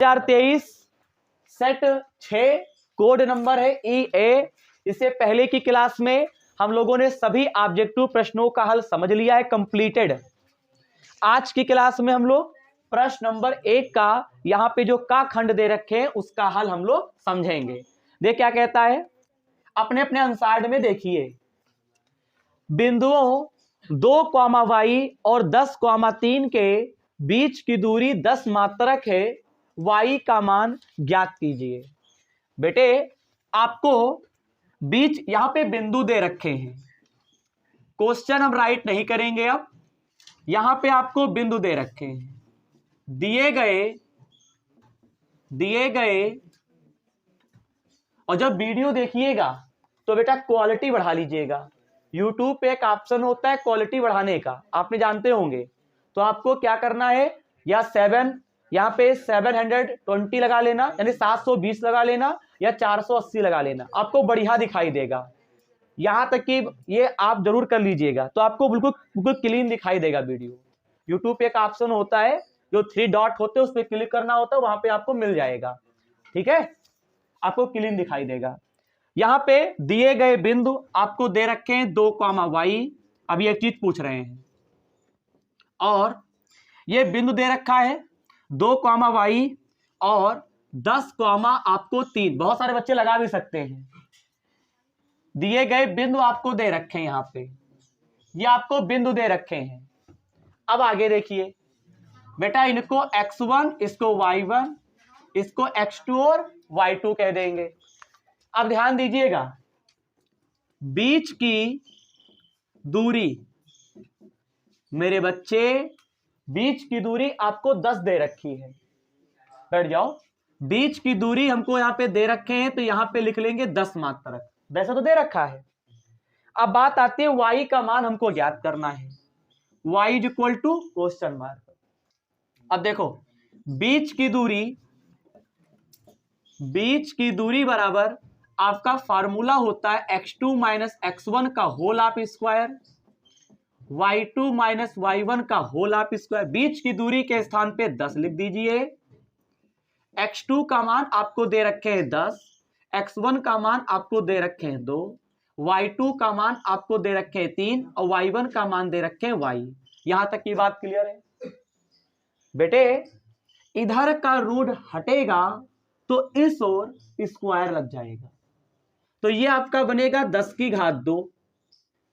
2023 set 6 code number है EA। इससे पहले की क्लास में हम लोगों ने सभी ऑब्जेक्टिव प्रश्नों का हल समझ लिया है, कंप्लीटेड। आज की क्लास में हम लोग प्रश्न नंबर 1 का यहां पे जो का खंड दे रखे हैं उसका हल हम लोग समझेंगे। देख क्या कहता है, अपने अपने अनुसार में देखिए। बिंदुओं 2, y और 10, 3 के बीच की दूरी 10 मात्रक है। y का मान ज्ञात कीजिए। बेटे आपको बीच यहां पे बिंदु दे रखे हैं, क्वेश्चन हम राइट नहीं करेंगे। अब यहां पे आपको बिंदु दे रखे हैं, दिए गए और जब वीडियो देखिएगा तो बेटा क्वालिटी बढ़ा लीजिएगा। यूट्यूब पे एक ऑप्शन होता है क्वालिटी बढ़ाने का, आपने जानते होंगे। तो आपको क्या करना है, या 7 यहाँ पे 720 लगा लेना, यानी 720 लगा लेना, या 480 लगा लेना, आपको बढ़िया दिखाई देगा। यहां तक कि ये आप जरूर कर लीजिएगा तो आपको बिल्कुल क्लीन दिखाई देगा वीडियो। यूट्यूब पे एक ऑप्शन होता है जो 3 डॉट होते हैं, उस पर क्लिक करना होता है, वहां पे आपको मिल जाएगा। ठीक है, आपको क्लीन दिखाई देगा। यहां पे दिए गए बिंदु आपको दे रखे हैं 2, y। अभी एक चीज पूछ रहे हैं, और ये बिंदु दे रखा है 2, y और 10, आपको 3। बहुत सारे बच्चे लगा भी सकते हैं। दिए गए बिंदु आपको दे रखे हैं, यहां पे ये आपको बिंदु दे रखे हैं। अब आगे देखिए बेटा, इनको x1, इसको y1, इसको x2 और y2 कह देंगे। अब ध्यान दीजिएगा, बीच की दूरी मेरे बच्चे, बीच की दूरी आपको 10 दे रखी है। बैठ जाओ, बीच की दूरी हमको यहां पे दे रखे हैं, तो यहां पे लिख लेंगे 10 मात्रक, वैसे तो दे रखा है। अब बात आती है y का मान हमको ज्ञात करना है। y is equal to question mark. अब देखो, बीच की दूरी बराबर आपका फार्मूला होता है x2 माइनस x1 का whole of square, y2 minus y1 का होल ऑफ स्क्वायर। बीच की दूरी के स्थान पे 10 लिख दीजिए। x2 का मान आपको दे रखे हैं 10, x1 का मान आपको दे रखे हैं 2, y2 का मान आपको दे रखे हैं 3, और y1 का मान दे रखे हैं y। यहां तक की बात क्लियर है बेटे? इधर का रूट हटेगा तो इस ओर स्क्वायर लग जाएगा, तो ये आपका बनेगा 10 की घात 2।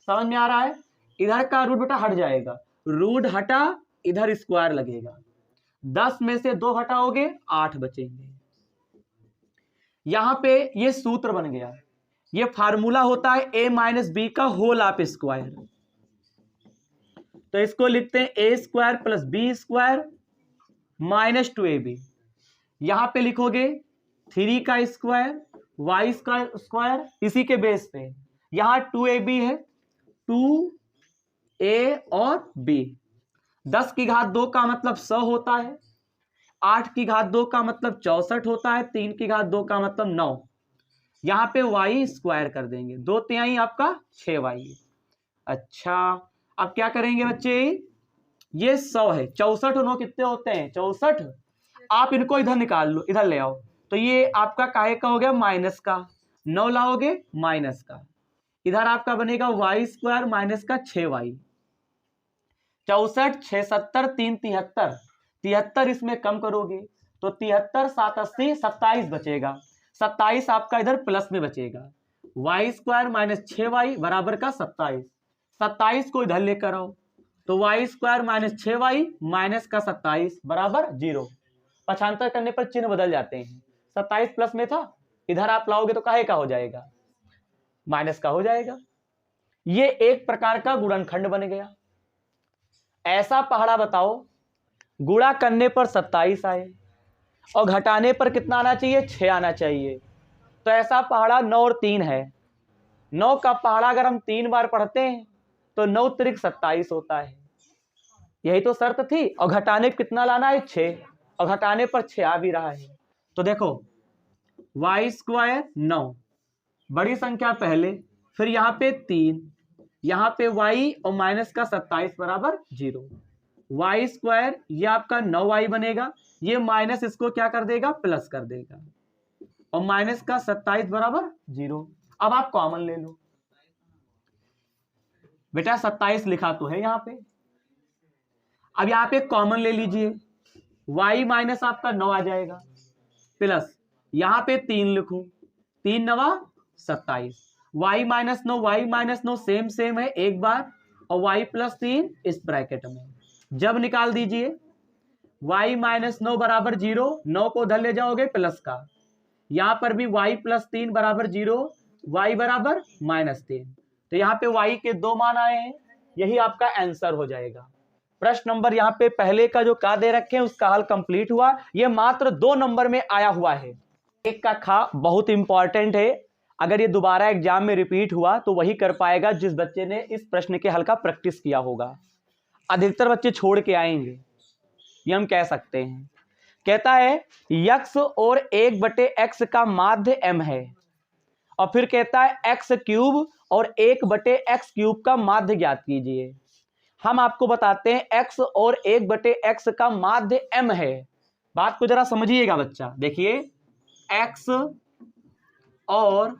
समझ में आ रहा है? इधर का रूट बेटा हट जाएगा, रूट हटा, इधर स्क्वायर लगेगा। 10 में से 2 हटाओगे 8 बचेंगे। यहां पे ये सूत्र बन गया, ये फार्मूला होता है a माइनस बी का होल ऑफ स्क्वायर। तो इसको लिखते हैं a square plus B square minus 2ab। यहां पे लिखोगे 3 का स्क्वायर y का स्क्वायर, इसी के बेस पे यहां 2ab है, 2a और b। 10 की घात 2 का मतलब 100 होता है, 8 की घात 2 का मतलब 64 होता है, 3 की घात 2 का मतलब 9। यहां पे y स्क्वायर कर देंगे, 2 तिहाई आपका 6y। अच्छा, अब क्या करेंगे बच्चे, ये 100 है, 64 और 9 कितने होते हैं? 64। आप इनको इधर निकाल लो, इधर ले आओ, तो ये आपका काहे का हो गया? माइनस का। 9 लाओगे माइनस का, इधर आपका बनेगा y स्क्वायर माइनस का 6y। 64, 6, 70, 3, 73, 73 इसमें कम करोगे तो 73, 7, 80, 27 बचेगा। 27 आपका इधर प्लस में बचेगा, y स्क्वायर माइनस 6y बराबर का 27। 27 को इधर लेकर आओ तो y square minus 6y minus का 27 बराबर 0। पक्षांतर करने पर चिन्ह बदल जाते हैं। 27 प्लस में था, इधर आप लाओगे तो काहे का हो जाएगा? माइनस का हो जाएगा। ये एक प्रकार का गुणनखंड बन गया। ऐसा पहाड़ा बताओ, गुणा करने पर 27 आए और घटाने पर कितना आना चाहिए? 6 आना चाहिए। तो ऐसा पहाड़ा 9 और 3 है। 9 का पहाड़ा अगर हम 3 बार पढ़ते हैं तो 9 त्रिक 27 होता है। यही तो शर्त थी। और घटाने पर कितना लाना है? 6, और घटाने पर 6 आ भी रहा है। तो देखो y स्क्वायर 9, बड़ी संख्या पहले, फिर यहां पे 3, यहां पे y और माइनस का 27 बराबर 0। y स्क्वायर ये आपका 9y बनेगा, ये माइनस इसको क्या कर देगा, प्लस कर देगा, और माइनस का 27 बराबर 0। अब आप कॉमन ले लो बेटा, 27 लिखा तो है यहाँ पे। अब यहाँ पे कॉमन ले लीजिए, y माइनस आपका 9 आ जाएगा, प्लस यहाँ पे 3 लिखो, 3 नवा 27, y minus 9, y minus 9 same same है एक बार, और y प्लस 3 इस ब्रैकेट में। जब निकाल दीजिए y माइनस 9 बराबर 0, 9 को उधर ले जाओगे प्लस का, यहां पर भी y प्लस 3 बराबर 0, y बराबर -3। तो यहाँ पे y के 2 मान आए हैं, यही आपका आंसर हो जाएगा। प्रश्न नंबर यहाँ पे पहले का जो का दे रखे हैं उसका हल कंप्लीट हुआ। ये मात्र 2 नंबर में आया हुआ है। एक का खा बहुत इंपॉर्टेंट है, अगर ये दोबारा एग्जाम में रिपीट हुआ तो वही कर पाएगा जिस बच्चे ने इस प्रश्न के हल का प्रैक्टिस किया होगा। अधिकतर बच्चे छोड़ के आएंगे, ये हम कह सकते हैं। कहता है x और 1/x का माध्य m है, और फिर कहता है x³ और 1/x³ का माध्य ज्ञात कीजिए। हम आपको बताते हैं x और 1/x का माध्य m है। बात को जरा समझिएगा बच्चा, देखिए x और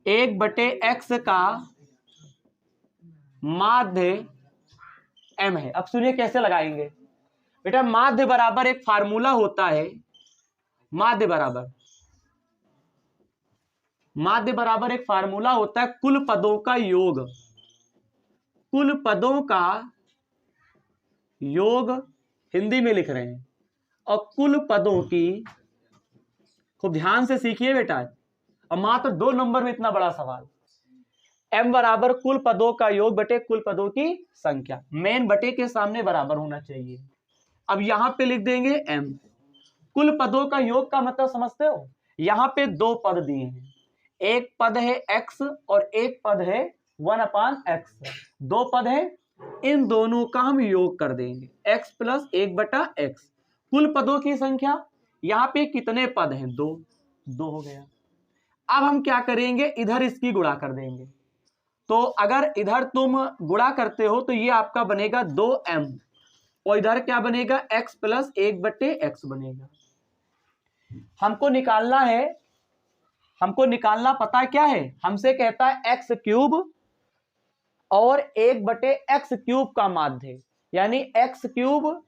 1/x का माध्य m है। अब सुनिए कैसे लगाएंगे बेटा। माध्य बराबर एक फार्मूला होता है, माध्य बराबर एक फार्मूला होता है कुल पदों का योग। कुल पदों का योग हिंदी में लिख रहे हैं, और कुल पदों की, खूब ध्यान से सीखिए बेटा, और मात्र 2 नंबर में इतना बड़ा सवाल। m बराबर कुल पदों का योग बटे कुल पदों की संख्या, मेन बटे के सामने बराबर होना चाहिए। अब यहां पे लिख देंगे m। कुल पदों का योग का मतलब समझते हो, यहां पे 2 पद दिए हैं, एक पद है x और एक पद है 1/x। 2 पद है, इन दोनों का हम योग कर देंगे, x प्लस 1/x। कुल पदों की संख्या, यहां पे कितने पद हैं, 2 हो गया। अब हम क्या करेंगे, इधर इसकी गुणा कर देंगे। तो अगर इधर तुम गुणा करते हो तो ये आपका बनेगा 2m, और इधर क्या बनेगा, x प्लस 1/x बनेगा। हमको निकालना पता क्या है, हमसे कहता है x³ और 1/x³ का माध्य, यानी x³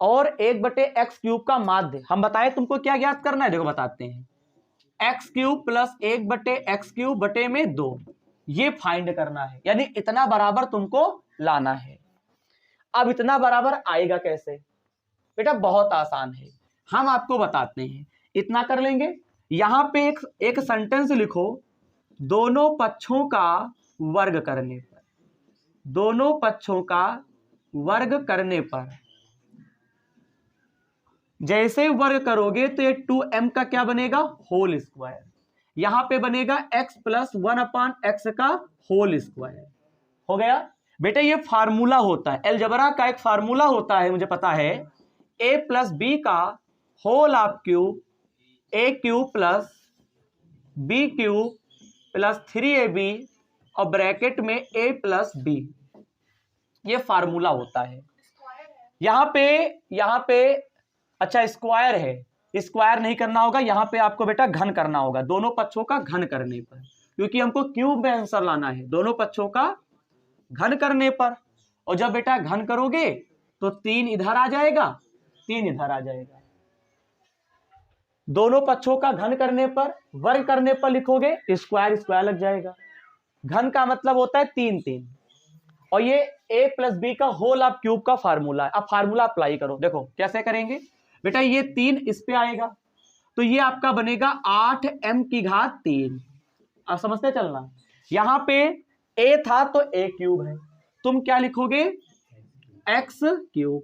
और 1/x³ का माध्य। हम बताएं तुमको क्या ज्ञात करना है, देखो बताते हैं। x³ प्लस 1/x³ बटे में 2, ये फाइंड करना है, यानी इतना बराबर तुमको लाना है। अब इतना बराबर आएगा कैसे बेटा, बहुत आसान है, हम आपको बताते हैं। इतना कर लेंगे, यहां पे एक सेंटेंस लिखो, दोनों पक्षों का वर्ग करने पर, दोनों पक्षों का वर्ग करने पर, जैसे वर्ग करोगे तो ये 2m का क्या बनेगा, होल स्क्वायर। यहां पे बनेगा x प्लस 1/x का होल स्क्वायर। हो गया बेटा, ये फार्मूला होता है, अलजेब्रा का एक फार्मूला होता है, मुझे पता है, a प्लस बी का whole of cube, a³ plus b³ plus 3ab और ब्रैकेट में a प्लस b, ये फार्मूला होता है। यहां पे अच्छा स्क्वायर है, स्क्वायर नहीं करना होगा, यहां पे आपको बेटा घन करना होगा, दोनों पक्षों का घन करने पर, क्योंकि हमको क्यूब में आंसर लाना है, दोनों पक्षों का घन करने पर। और जब बेटा घन करोगे तो 3 इधर आ जाएगा, 3 इधर आ जाएगा। दोनों पक्षों का घन करने पर, वर्ग करने पर लिखोगे, स्क्वायर स्क्वायर लग जाएगा। घन का मतलब होता है 3 3, और ये a प्लस बी का होल ऑफ क्यूब का फार्मूला है। अब फार्मूला अप्लाई करो, देखो कैसे करेंगे बेटा, ये 3 इस पे आएगा तो ये आपका बनेगा 8m⁻3। अब समझते चलना, यहां पे a था तो a³ है, तुम क्या लिखोगे, x³।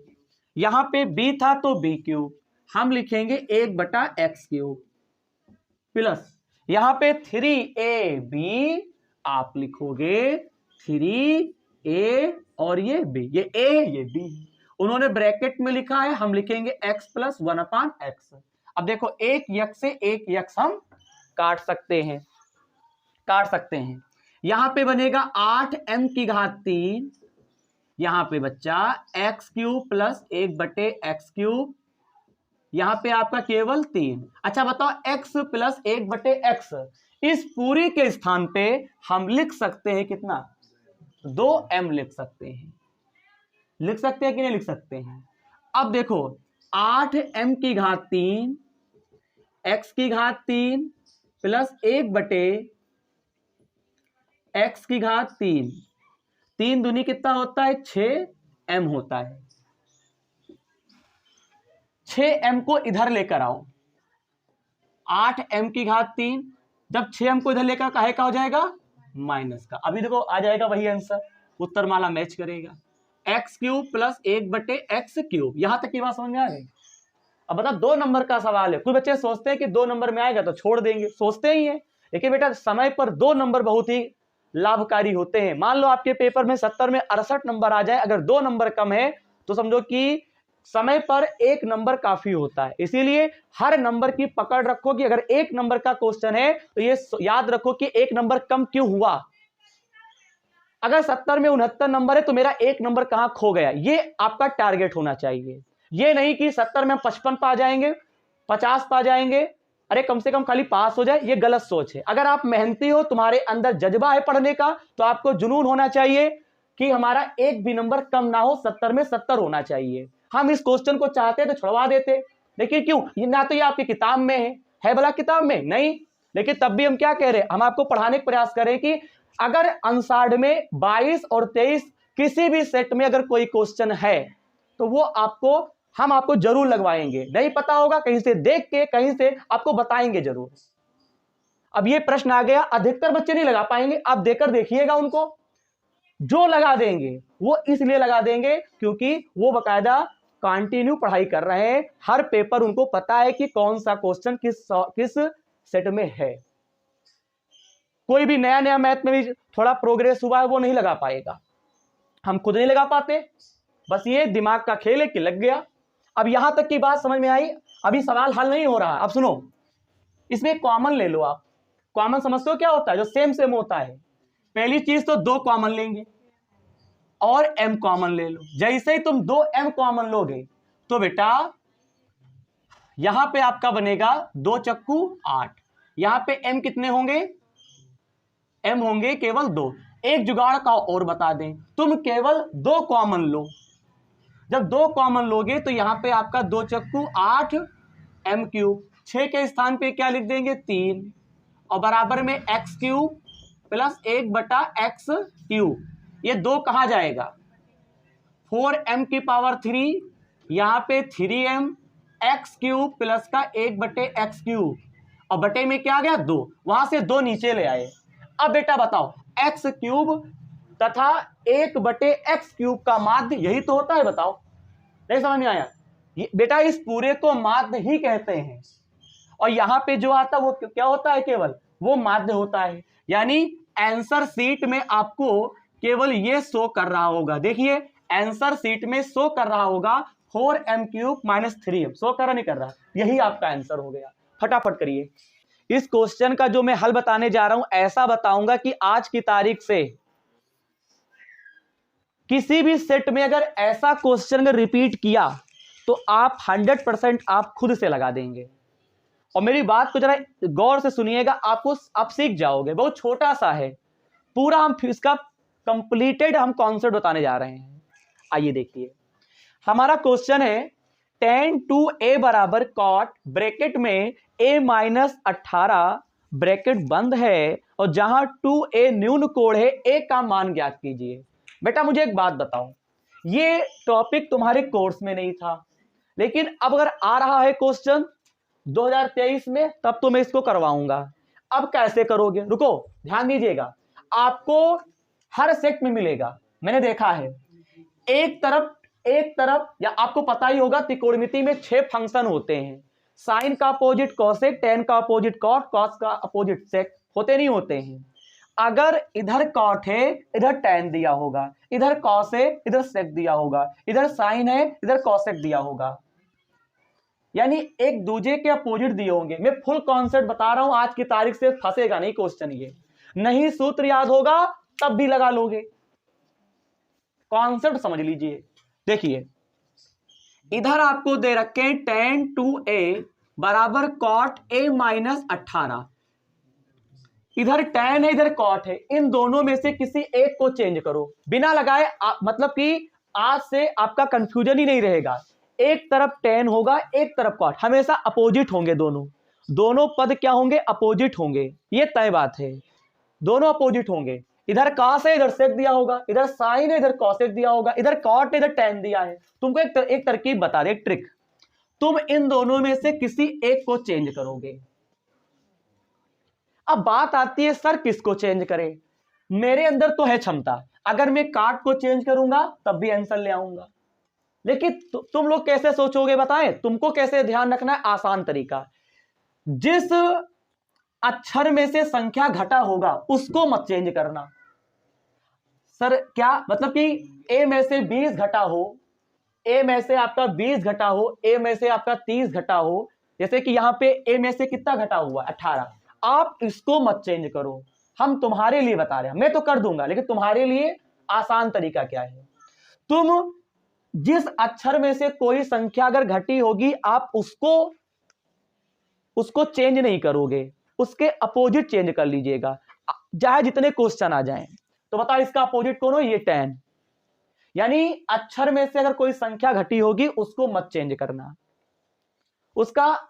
यहां पे b था तो b³, हम लिखेंगे 1/x³ प्लस यहां पे 3ab, आप लिखोगे 3a और ये b, ये a ये b, उन्होंने ब्रैकेट में लिखा है, हम लिखेंगे x प्लस 1/x। अब देखो एक यक्ष से एक यक्ष हम काट सकते हैं, यहां पे बनेगा 8m⁻3, यहां पे बच्चा x³ प्लस 1/x³ यहाँ पे आपका केवल 3। अच्छा बताओ x प्लस 1/x, इस पूरी के स्थान पे हम लिख सकते हैं कितना, 2m लिख सकते हैं। लिख सकते हैं कि नहीं लिख सकते हैं। अब देखो 8m की घात 3 x की घात 3 प्लस 1/x की घात 3, 3 दूनी कितना होता है, 6m होता है। 6m को इधर लेकर आओ, 8m की घात 3, जब 6m को इधर लेकर काहे का हो जाएगा, माइनस का। अभी देखो आ जाएगा वही आंसर, उत्तर माला मैच करेगा। x³ प्लस 1/x³, यहां तक की बात समझ में आ गई। अब बता 2 नंबर का सवाल है, कुछ बच्चे सोचते हैं कि 2 नंबर में आएगा तो छोड़ देंगे, सोचते ही है, लेकिन बेटा समय पर 2 नंबर बहुत ही लाभकारी होते हैं। मान लो आपके पेपर में 70 में 68 नंबर आ जाए, अगर 2 नंबर कम है तो समझो कि समय पर 1 नंबर काफी होता है। इसीलिए हर नंबर की पकड़ रखो कि अगर 1 नंबर का क्वेश्चन है तो ये याद रखो कि 1 नंबर कम क्यों हुआ। अगर 70 में 69 नंबर है तो मेरा 1 नंबर कहां खो गया, ये आपका टारगेट होना चाहिए। ये नहीं कि 70 में हम 55 पा जाएंगे, 50 पा जाएंगे, अरे कम से कम खाली पास हो जाए, ये गलत सोच है। अगर आप मेहनती हो, तुम्हारे अंदर जज्बा है पढ़ने का, तो आपको जुनून होना चाहिए कि हमारा एक भी नंबर कम ना हो, 70 में 70 होना चाहिए। हम इस क्वेश्चन को चाहते तो छुड़वा देते, लेकिन क्यों, ये ना तो ये आपकी किताब में है भला किताब में नहीं, लेकिन तब भी हम क्या कह रहे हैं, हम आपको पढ़ाने का प्रयास करें कि अगर अनसार्ड में 22 और 23 किसी भी सेट में अगर कोई क्वेश्चन है तो वो आपको, हम आपको जरूर लगवाएंगे। नहीं पता होगा कहीं से देख के, कहीं से आपको बताएंगे जरूर। अब ये प्रश्न आ गया, अधिकतर बच्चे नहीं लगा पाएंगे, आप देकर देखिएगा उनको। जो लगा देंगे वो इसलिए लगा देंगे क्योंकि वो बकायदा कंटिन्यू पढ़ाई कर रहे हैं, हर पेपर उनको पता है कि कौन सा क्वेश्चन किस सेट में है। कोई भी नया नया मैथ में भी थोड़ा प्रोग्रेस हुआ है वो नहीं लगा पाएगा, हम खुद नहीं लगा पाते, बस ये दिमाग का खेल है कि लग गया। अब यहां तक की बात समझ में आई, अभी सवाल हल नहीं हो रहा। अब सुनो, इसमें कॉमन ले लो आप। कॉमन समझते हो क्या होता है, जो सेम सेम होता है। पहली चीज तो 2 कॉमन लेंगे और m कॉमन ले लो। जैसे ही तुम 2m कॉमन लोगे तो बेटा यहां पे आपका बनेगा 2 चक्कू 8, यहां पे m कितने होंगे, m होंगे केवल 2। एक जुगाड़ का और बता दें, तुम केवल 2 कॉमन लो। जब 2 कॉमन लोगे तो यहां पे आपका 2 चक्कू 8 m³, 6 के स्थान पे क्या लिख देंगे, 3, और बराबर में x³ प्लस 1/x³। ये 2 कहां जाएगा, 4m की पावर 3, यहां पे 3m, x³ प्लस का 1/x³, और बटे में क्या आ गया, 2, वहां से 2 नीचे ले आए। अब बेटा बताओ x³ तथा 1/x³ का माध्य यही तो होता है, बताओ। नहीं समझ में आया, बेटा इस पूरे को माध्य ही कहते हैं, और यहां पे जो आता है वो क्या होता है, केवल वो माध्य होता है। यानी आंसर शीट में आपको केवल ये शो कर रहा होगा, देखिए आंसर शीट में शो कर रहा होगा 4m³ माइनस 3m, शो कर रहा नहीं कर रहा, यही आपका आंसर हो गया। फटाफट करिए। इस क्वेश्चन का जो मैं हल बताने जा रहा हूं, ऐसा बताऊंगा कि आज की तारीख से किसी भी सेट में अगर ऐसा क्वेश्चन रिपीट किया तो आप 100% आप खुद से लगा देंगे। और मेरी बात को जरा गौर से सुनिएगा, आपको आप सीख जाओगे। बहुत छोटा सा है, पूरा हम इसका कंप्लीटेड हम कॉन्सेप्ट बताने जा रहे हैं। आइए देखिए, हमारा क्वेश्चन है tan 2a बराबर cot ब्रैकेट में a माइनस 18 ब्रैकेट बंद है, और जहां 2a न्यून कोण है, a का मान ज्ञात कीजिए। बेटा मुझे एक बात बताओ, ये टॉपिक तुम्हारे कोर्स में नहीं था, लेकिन अब अगर आ रहा है क्वेश्चन 2023 में, तब तो मैं इसको करवाऊंगा। अब कैसे करोगे, रुको ध्यान दीजिएगा, आपको हर सेट में मिलेगा। मैंने देखा है एक तरफ या आपको पता ही होगा त्रिकोणमिति में 6 फंक्शन होते हैं, साइन का अपोजिट कॉसेक, टेन का अपोजिट कॉट, कॉस का अपोजिट सेक, होते नहीं होते हैं। अगर इधर कॉट है इधर टेन दिया होगा, इधर कॉस है इधर सेक दिया होगा, इधर साइन है इधर कॉसेक दिया होगा, यानी एक दूसरे के अपोजिट दिए होंगे। मैं फुल कॉन्सेप्ट बता रहा हूं, आज की तारीख से फंसेगा नहीं क्वेश्चन, ये नहीं सूत्र याद होगा तब भी लगा लोगे, कॉन्सेप्ट समझ लीजिए। देखिए इधर आपको दे रखे हैं tan 2a बराबर cot a माइनस 18। इधर tan है इधर cot है, इन दोनों में से किसी एक को चेंज करो बिना लगाए, मतलब कि आज से आपका कंफ्यूजन ही नहीं रहेगा। एक तरफ tan होगा एक तरफ cot, हमेशा अपोजिट होंगे, दोनों पद क्या होंगे, अपोजिट होंगे, ये तय बात है, दोनों अपोजिट होंगे। इधर cos है इधर sec दिया होगा, इधर sin है इधर cosec दिया होगा, इधर cot है इधर tan दिया है। तुमको एक तरकीब बता दे, एक ट्रिक, तुम इन दोनों में से किसी एक को चेंज करोगे। अब बात आती है सर किसको चेंज करें, मेरे अंदर तो है क्षमता, अगर मैं काट को चेंज करूंगा तब भी आंसर ले आऊंगा, लेकिन तुम लोग कैसे सोचोगे बताएं, तुमको कैसे ध्यान रखना है, आसान तरीका, जिस अक्षर में से संख्या घटा होगा उसको मत चेंज करना। सर क्या मतलब कि ए में से 20 घटा हो, ए में से आपका 20 घटा हो, ए में से आपका 30 घटा हो, जैसे कि यहां पे ए में से कितना घटा हुआ 18, आप इसको मत चेंज करो, हम तुम्हारे लिए बता रहे हैं, मैं तो कर दूंगा लेकिन तुम्हारे लिए आसान तरीका क्या है, तुम जिस अक्षर में से कोई संख्या अगर घटी होगी आप उसको चेंज नहीं करोगे, उसके अपोजिट चेंज कर लीजिएगा, चाहे जितने क्वेश्चन आ जाएं। तो बताओ इसका अपोजिट कौन हो, ये tan, यानी अक्षर में से अगर कोई संख्या घटी होगी उसको मत चेंज करना, उसका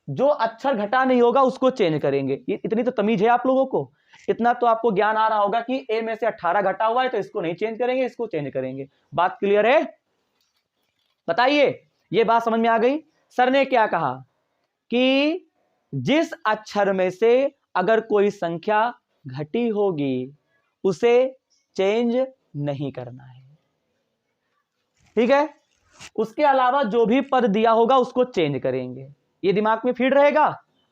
जो अक्षर घटा नहीं होगा उसको चेंज करेंगे। ये इतनी तो तमीज है आप लोगों को, इतना तो आपको ज्ञान आ रहा होगा कि ए में से 18 घटा हुआ है तो इसको नहीं चेंज करेंगे, इसको चेंज करेंगे। बात क्लियर है, बताइए ये बात समझ में आ गई। सर ने क्या कहा कि जिस अक्षर में से अगर कोई संख्या घटी होगी उसे चेंज नहीं करना है, ठीक है, उसके अलावा जो भी पद दिया होगा उसको चेंज करेंगे। ये दिमाग में फिट रहेगा,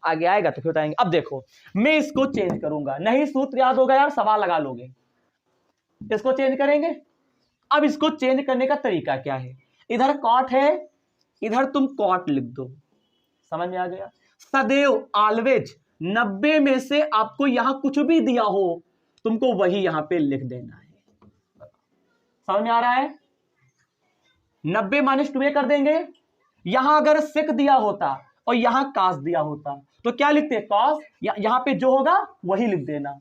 आगे आएगा तो फिर बताएंगे। अब देखो मैं इसको चेंज करूंगा, नहीं सूत्र याद होगा यार, सवाल लगा लोगे, इसको चेंज करेंगे। अब इसको चेंज करने का तरीका क्या है, इधर कॉट है इधर तुम कॉट लिख दो, समझ में आ गया। सदैव ऑलवेज 90 में से आपको यहां कुछ भी दिया हो तुमको वही यहां पे लिख देना है, समझ में आ रहा है। 90 माइनस 2a कर देंगे, यहां अगर सेक दिया होता और यहां कास दिया होता तो क्या लिखते, कॉस, यहां पे जो होगा वही लिख देना,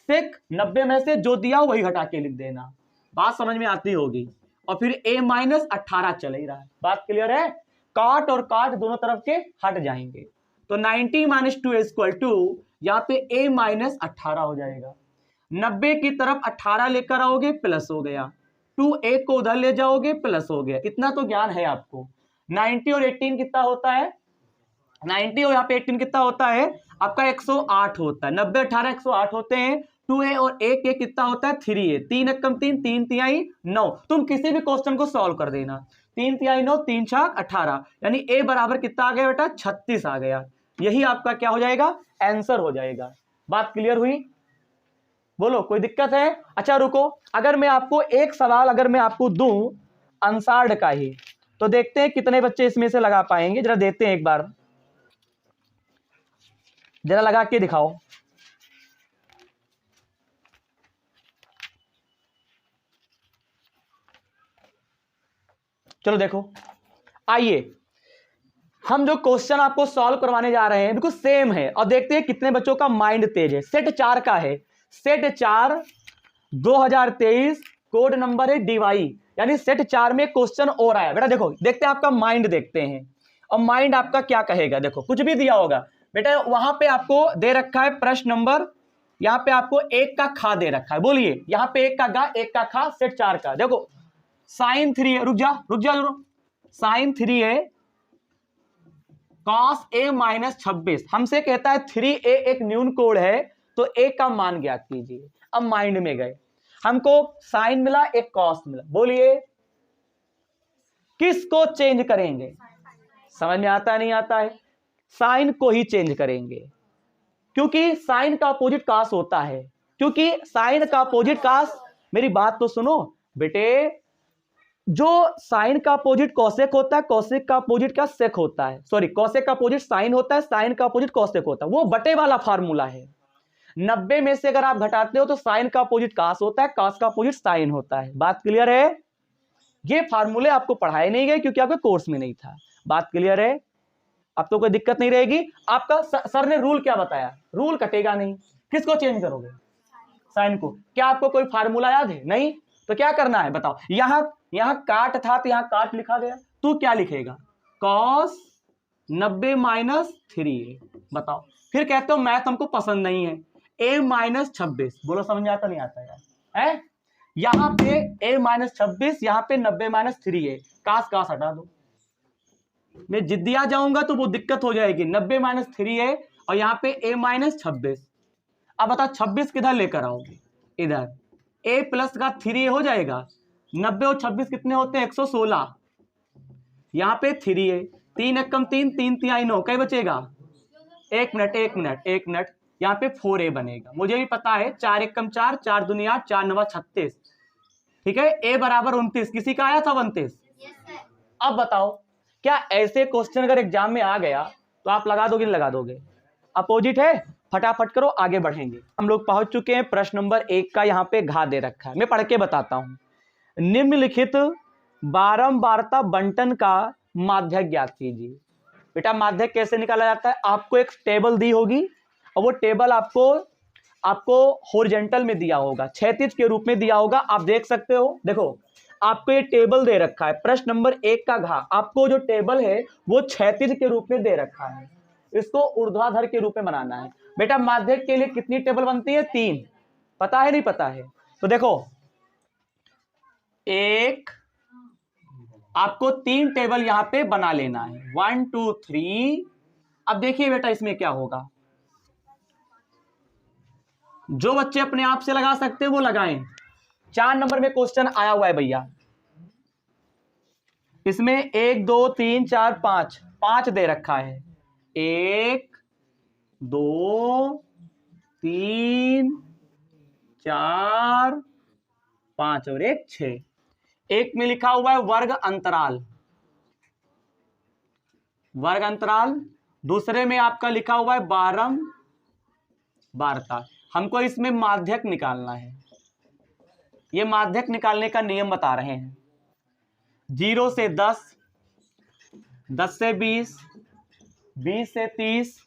सेक 90 में से जो दिया वही घटा के लिख देना, बात समझ में आती होगी। और फिर a माइनस 18 चल ही रहा है, बात क्लियर है, काट और काट दोनों तरफ के हट जाएंगे, तो 90 माइनस 2 इक्वल टू यहां पे a माइनस 18 हो जाएगा, 90 की तरफ 18 लेकर आओगे प्लस हो गया, 2a को उधर ले जाओगे प्लस हो गया, इतना तो ज्ञान है आपको। 90 और 18 कितना होता है, 90 और यहाँ पे 18 कितना होता है आपका 108 होता है, 90 18 108 होते हैं, 2a और a कितना होता है 3a, 3 एकम 3 3 तिहाई 9, तुम किसी भी क्वेश्चन को सॉल्व कर देना, 3 तिहाई 9 3 छाक 18, यानी a बराबर कितना आ गया बेटा 36 आ गया, यही आपका क्या हो जाएगा आंसर हो जाएगा। बात क्लियर हुई, बोलो कोई दिक्कत है। अच्छा रुको, अगर मैं आपको एक सवाल अगर मैं आपको दूं आंसर्ड का ही, तो देखते हैं कितने बच्चे इसमें से लगा पाएंगे, जरा देते हैं एक बार, जरा लगा के दिखाओ। चलो देखो, आइए हम जो क्वेश्चन आपको सॉल्व करवाने जा रहे हैं बिल्कुल सेम है, और देखते हैं कितने बच्चों का माइंड तेज है। सेट 4 का है, सेट 4 2023, कोड नंबर है DY, यानी सेट 4 में क्वेश्चन और आया बेटा, देखो देखते हैं आपका माइंड, देखते हैं और माइंड आपका क्या कहेगा। देखो कुछ भी दिया होगा बेटा, वहां पे आपको दे रखा है प्रश्न नंबर, यहाँ पे आपको 1 का खा दे रखा है, बोलिए यहाँ पे 1 का गा 1 का खा, सेट 4 का देखो साइन 3 है, रुक जा जरूर, साइन 3 है cos a माइनस 26, हमसे कहता है 3a एक न्यून कोड है तो a का मान ज्ञात कीजिए। अब माइंड में गए, हमको साइन मिला एक cos मिला, बोलिए किसको चेंज करेंगे, समझ में आता नहीं आता है, साइन को ही चेंज करेंगे, क्योंकि साइन का अपोजिट cos होता है, क्योंकि साइन का अपोजिट cos, मेरी बात तो सुनो बेटे, जो साइन का अपोजिट कॉसेक होता है, कॉसेक का अपोजिट का सेक होता है, सॉरी कॉसेक का अपोजिट साइन होता है, साइन का अपोजिट कॉसेक होता है, वो बटे वाला फार्मूला है। 90 में से अगर आप घटाते हो तो साइन का अपोजिट कास होता है, कास का अपोजिट साइन होता है, बात क्लियर है। ये फार्मूले आपको पढ़ाए नहीं गए क्योंकि आपके कोर्स में नहीं था। बात क्लियर है? अब तो कोई दिक्कत नहीं रहेगी। आपका सर ने रूल क्या बताया? रूल कटेगा नहीं। किसको चेंज करोगे? साइन को। क्या आपको कोई फार्मूला याद है? नहीं। तो क्या करना है बताओ? यहां काट था तो यहां काट लिखा गया, तू क्या लिखेगा? cos 90-3a। बताओ। फिर कहते हो मैथ हमको पसंद नहीं है, a-26। बोलो समझ में आता नहीं आता यार? है यहां पे a-26, यहां पे 90-3a। कास हटा दो। मैं जिद्दी आ जाऊंगा तो वो दिक्कत हो जाएगी। 90-3a और यहां पे a-26। अब बता 26 किधर लेकर आओगे? इधर। a प्लस का 3a हो जाएगा। 90 और 26 कितने होते हैं? 116। यहां पे 3a, 3 एकम 3, 3 तिहाई 9, कई बचेगा? एक मिनट। यहाँ पे 4a बनेगा। मुझे भी पता है, 4 एकम 4, 4 दूनी 8, 4 नवा 36। ठीक है, a बराबर 29। किसी का आया था 29? अब बताओ, क्या ऐसे क्वेश्चन अगर एग्जाम में आ गया तो आप लगा दोगे नहीं लगा दोगे? अपोजिट है। फटाफट करो, आगे बढ़ेंगे। हम लोग पहुंच चुके हैं प्रश्न नंबर 1 का। यहाँ पे घा दे रखा है, मैं पढ़ के बताता हूं। निम्नलिखित बारंबारता बंटन का माध्यक ज्ञात कीजिए। बेटा माध्यक कैसे निकाला जाता है? आपको एक टेबल दी होगी और वो टेबल आपको हॉरिजॉन्टल में दिया होगा, क्षैतिज के रूप में दिया होगा। आप देख सकते हो, देखो आपको ये टेबल दे रखा है। प्रश्न नंबर 1 का घा, आपको जो टेबल है वो क्षैतिज के रूप में दे रखा है, इसको ऊर्ध्वाधर के रूप में बनाना है। बेटा माध्यक के लिए कितनी टेबल बनती है? 3। पता है नहीं पता है? तो देखो, एक आपको 3 टेबल यहां पे बना लेना है। 1 2 3। अब देखिए बेटा इसमें क्या होगा। जो बच्चे अपने आप से लगा सकते हैं वो लगाएं। 4 नंबर में क्वेश्चन आया हुआ है भैया। इसमें 1 2 3 4 5 दे रखा है। 1 2 3 4 5 और 1 6। एक में लिखा हुआ है वर्ग अंतराल। दूसरे में आपका लिखा हुआ है बारंबारता। हमको इसमें माध्यक निकालना है। ये माध्यक निकालने का नियम बता रहे हैं। 0 से 10, 10 से 20, 20 से 30,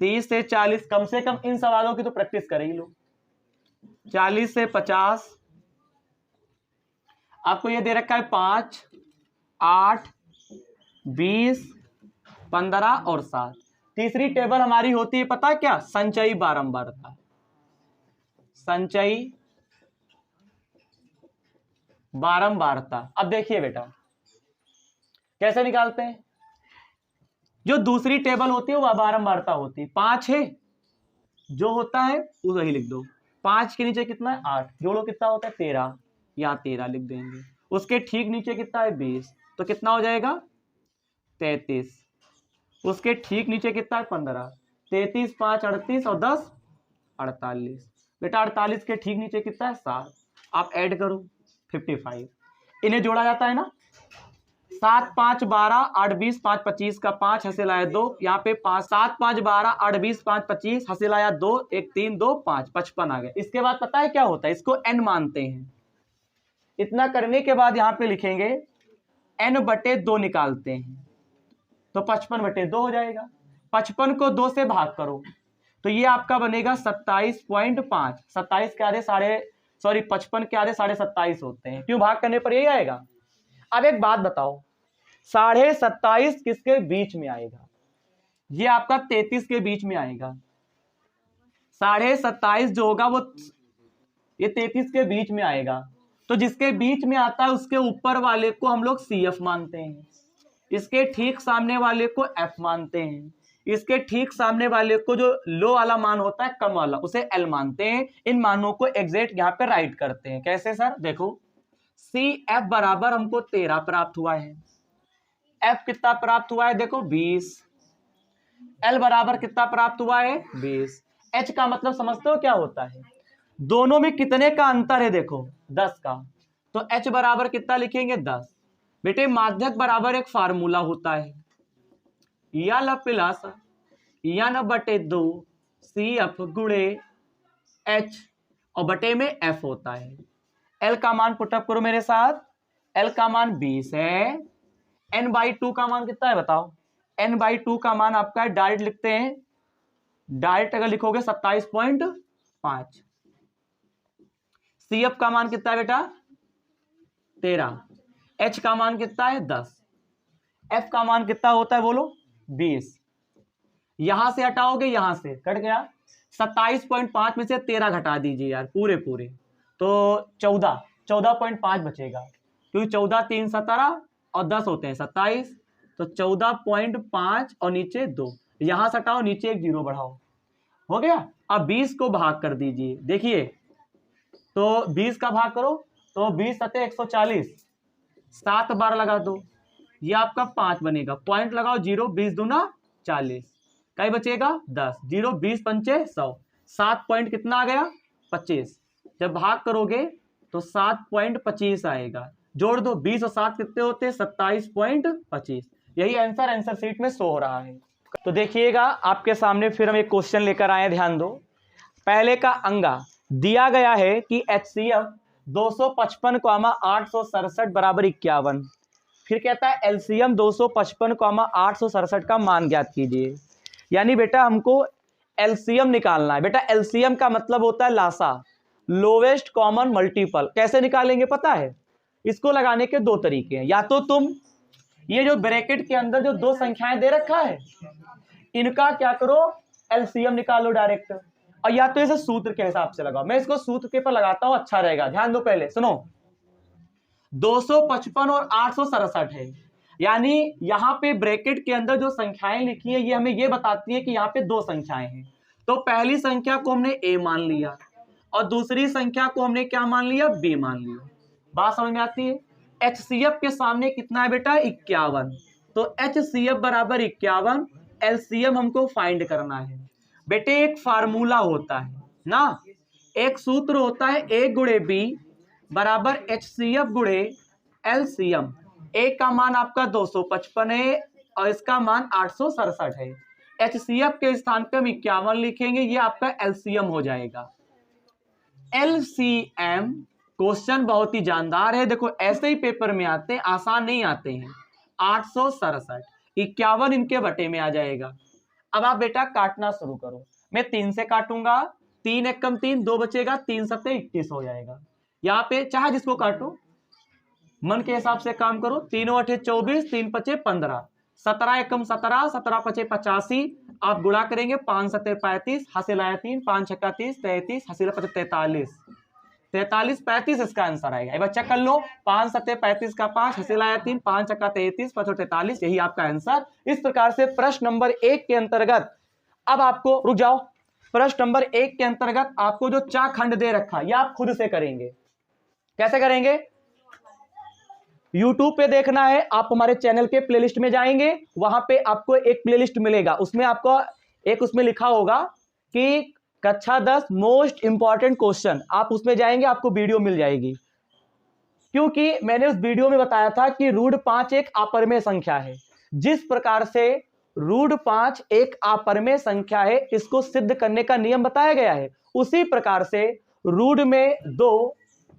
30 से 40। कम से कम इन सवालों की तो प्रैक्टिस करें लोग। 40 से 50। आपको ये दे रखा है 5, 8, 20, 15 और 7। तीसरी टेबल हमारी होती है पता है क्या? संचयी बारंबारता। संचयी बारंबारता। अब देखिए बेटा कैसे निकालते हैं। जो दूसरी टेबल होती है वह बारंबारता होती है। 5 है जो होता है वो वही लिख दो। 5 के नीचे कितना है? 8। जोड़ो कितना होता है? 13। यहाँ 13 लिख देंगे। उसके ठीक नीचे कितना है? 20। तो कितना हो जाएगा? 33। उसके ठीक नीचे कितना है? 15। 33 5 38 और 10 48। बेटा 48 के ठीक नीचे कितना है? 7। आप ऐड करो 55। इन्हें जोड़ा जाता है ना। 7 5 12 8 20 5 25 का 5 हासिल आया 2। यहाँ पे 5 7 5 12 8 20 5 25 हासिल आया 2 1 3 2 5 55 आ गया। इसके बाद पता है क्या होता है? इसको n मानते हैं। इतना करने के बाद यहाँ पे लिखेंगे n/2 निकालते हैं तो 55/2 हो जाएगा। 55 को 2 से भाग करो तो ये आपका बनेगा 27.5। 27 के आधे 55 के आधे 27.5 होते हैं। क्यों? भाग करने पर यही आएगा। अब एक बात बताओ, 27.5 किसके बीच में आएगा? ये आपका 33 के बीच में आएगा। 27.5 जो होगा वो ये 33 के बीच में आएगा। तो जिसके बीच में आता है उसके ऊपर वाले को हम लोग CF मानते हैं, इसके ठीक सामने वाले को F मानते हैं, इसके ठीक सामने वाले को जो लो वाला मान होता है कम वाला उसे L मानते हैं। इन मानों को एग्जैक्ट यहाँ पे राइट करते हैं। कैसे सर? देखो CF बराबर हमको 13 प्राप्त हुआ है। F कितना प्राप्त हुआ है? देखो 20। L बराबर कितना प्राप्त हुआ है? 20। H का मतलब समझते हो क्या होता है? दोनों में कितने का अंतर है? देखो 10 का। तो H बराबर कितना लिखेंगे? 10। बेटे माध्यक बराबर एक फार्मूला होता है, L प्लस N/2 CF गुणे H और बटे में F होता है। L का मान पुटअप करो मेरे साथ। L का मान 20 है, n/2 का मान कितना है बताओ? n/2 का मान आपका है, डायरेक्ट लिखते हैं, डायरेक्ट अगर लिखोगे 27.5। CF का मान कितना है बेटा? 13। H का मान कितना है? 10। F का मान कितना होता है बोलो? 20। यहां से हटाओगे, यहां से कट गया, 27.5 में से 13 घटा दीजिए यार, पूरे तो 14.5 बचेगा, क्योंकि 14 3 17 और 10 होते हैं 27, तो 14.5 और नीचे 2, यहां से हटाओ, नीचे एक 0 बढ़ाओ, हो गया। अब 20 को भाग कर दीजिए, देखिए तो 20 का भाग करो तो 20 सते 140, 7 बार लगा दो, ये आपका 5 बनेगा, पॉइंट लगाओ 0, 20 दूना 40, कई बचेगा 10, 0 20 पंचे 100, 7 पॉइंट कितना आ गया? 25। जब भाग करोगे तो 7.25 आएगा, जोड़ दो, 20 और 7 कितने होते हैं? 27.25। यही आंसर शीट में शो हो रहा है। तो देखिएगा आपके सामने फिर हम एक क्वेश्चन लेकर आए, ध्यान दो। पहले का अंगा दिया गया है कि HCF 255,867 बराबर 51। फिर कहता है LCM 255,867 का मान ज्ञात कीजिए। यानी बेटा हमको LCM निकालना है। बेटा LCM का मतलब होता है लासा, लोवेस्ट कॉमन मल्टीपल। कैसे निकालेंगे पता है? इसको लगाने के दो तरीके हैं। या तो तुम ये जो ब्रैकेट के अंदर जो दो संख्याएं दे रखा है, इनका क्या करो? LCM निकालो डायरेक्ट, और या तो इसे सूत्र के हिसाब से लगाओ। मैं इसको सूत्र के पर लगाता हूं, अच्छा रहेगा। ध्यान दो, पहले सुनो, 255 और 867 है, यानी यहां पे ब्रैकेट के अंदर जो संख्याएं लिखी है ये हमें ये बताती है कि यहाँ पे दो संख्याएं हैं। तो पहली संख्या को हमने A मान लिया और दूसरी संख्या को हमने क्या मान लिया? B मान लिया। बात समझ में आती है? HCF के सामने कितना है बेटा? 51। तो HCF बराबर 51, LCM हमको फाइंड करना है। बेटे एक फार्मूला होता है ना, एक सूत्र होता है A गुणे B बराबर HCF गुणे LCM। A का मान आपका 255 है और इसका मान 867 है। HCF के स्थान पे हम 51 लिखेंगे, ये आपका LCM हो जाएगा। LCM क्वेश्चन बहुत ही जानदार है, देखो ऐसे ही पेपर में आते हैं, आसान नहीं आते हैं। 867, 51 इनके बटे में आ जाएगा। अब आप बेटा काटना शुरू करो। मैं 3 से काटूंगा, 3 एकम 3, 2 बचेगा, 3 सत्ते 21 हो जाएगा। यहाँ पे चाहे जिसको काटो, मन के हिसाब से काम करो। 3 8 24, 3 5 15, 17 एकम 17, 17 5 85, आप गुणा करेंगे, 5 7 35, हासिल आया 3, 5 6 30, 33, हासिल 43, 43 35 इसका आंसर आएगा। एक बच्चा कर लो, 5 7 35 का 5, हासिल आया 3, 5 6 33, 5 43, यही आपका आंसर। इस प्रकार से प्रश्न नंबर 1 के अंतर्गत, अब आपको रुक जाओ, प्रश्न नंबर 1 के अंतर्गत आपको जो चार खंड दे रखा ये आप खुद से करेंगे। कैसे करेंगे? YouTube पे देखना है, आप हमारे चैनल के प्लेलिस्ट में जाएंगे, वहां पे आपको एक प्लेलिस्ट मिलेगा, उसमें आपको एक उसमें लिखा होगा कि कक्षा 10 मोस्ट इंपॉर्टेंट क्वेश्चन, आप उसमें जाएंगे, आपको वीडियो मिल जाएगी। क्योंकि मैंने उस वीडियो में बताया था कि रूट 5 एक अपरिमेय संख्या है। जिस प्रकार से रूट 5 एक अपरिमेय संख्या है, इसको सिद्ध करने का नियम बताया गया है, उसी प्रकार से रूट में 2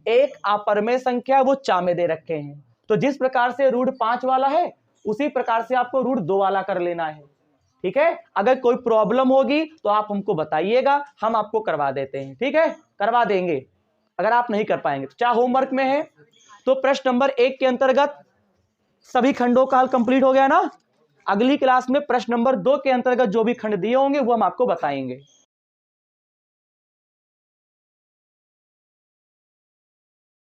एक अपरिमेय संख्या, वो चा में दे रखे हैं। तो जिस प्रकार से रूट 5 वाला है, उसी प्रकार से आपको रूट 2 वाला कर लेना है। ठीक है? अगर कोई प्रॉब्लम होगी तो आप हमको बताइएगा, हम आपको करवा देते हैं। ठीक है? करवा देंगे अगर आप नहीं कर पाएंगे तो। चाहे होमवर्क में है तो प्रश्न नंबर 1 के अंतर्गत सभी खंडों का हल कंप्लीट हो गया ना। अगली क्लास में प्रश्न नंबर 2 के अंतर्गत जो भी खंड दिए होंगे वो हम आपको बताएंगे।